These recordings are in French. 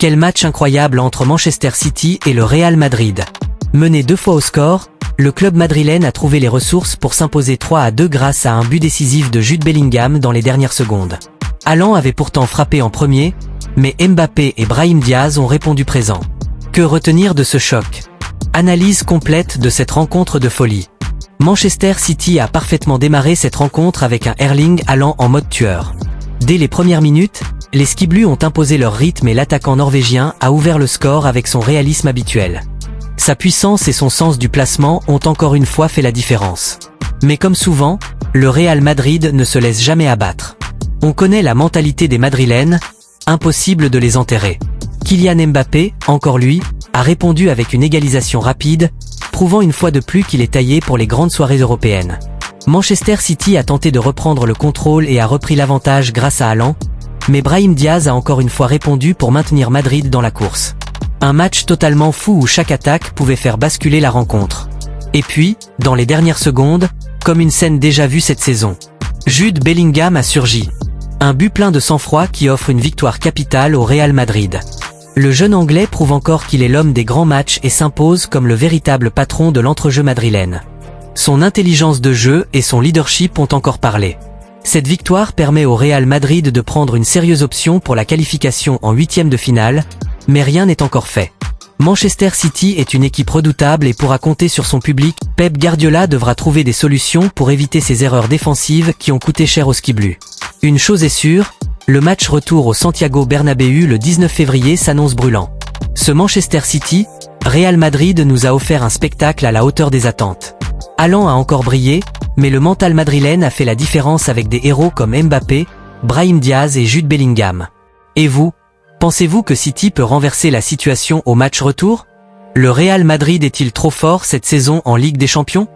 Quel match incroyable entre Manchester City et le Real Madrid. Mené 2 fois au score, le club madrilène a trouvé les ressources pour s'imposer 3-2 grâce à un but décisif de Jude Bellingham dans les dernières secondes. Haaland avait pourtant frappé en premier, mais Mbappé et Brahim Diaz ont répondu présent. Que retenir de ce choc? Analyse complète de cette rencontre de folie. Manchester City a parfaitement démarré cette rencontre avec un Erling Haaland en mode tueur. Dès les premières minutes, les Skiblues ont imposé leur rythme et l'attaquant norvégien a ouvert le score avec son réalisme habituel. Sa puissance et son sens du placement ont encore une fois fait la différence. Mais comme souvent, le Real Madrid ne se laisse jamais abattre. On connaît la mentalité des Madrilènes, impossible de les enterrer. Kylian Mbappé, encore lui, a répondu avec une égalisation rapide, prouvant une fois de plus qu'il est taillé pour les grandes soirées européennes. Manchester City a tenté de reprendre le contrôle et a repris l'avantage grâce à Haaland, mais Brahim Diaz a encore une fois répondu pour maintenir Madrid dans la course. Un match totalement fou où chaque attaque pouvait faire basculer la rencontre. Et puis, dans les dernières secondes, comme une scène déjà vue cette saison, Jude Bellingham a surgi. Un but plein de sang-froid qui offre une victoire capitale au Real Madrid. Le jeune Anglais prouve encore qu'il est l'homme des grands matchs et s'impose comme le véritable patron de l'entrejeu madrilène. Son intelligence de jeu et son leadership ont encore parlé. Cette victoire permet au Real Madrid de prendre une sérieuse option pour la qualification en 8e de finale, mais rien n'est encore fait. Manchester City est une équipe redoutable et pourra compter sur son public. Pep Guardiola devra trouver des solutions pour éviter ces erreurs défensives qui ont coûté cher aux Skiblues. Une chose est sûre, le match retour au Santiago Bernabéu le 19 février s'annonce brûlant. Ce Manchester City, Real Madrid nous a offert un spectacle à la hauteur des attentes. Haaland a encore brillé, mais le mental madrilène a fait la différence avec des héros comme Mbappé, Brahim Diaz et Jude Bellingham. Et vous, pensez-vous que City peut renverser la situation au match retour? Le Real Madrid est-il trop fort cette saison en Ligue des Champions?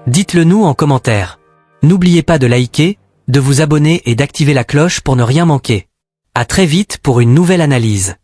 Dites-le nous en commentaire. N'oubliez pas de liker, de vous abonner et d'activer la cloche pour ne rien manquer. À très vite pour une nouvelle analyse.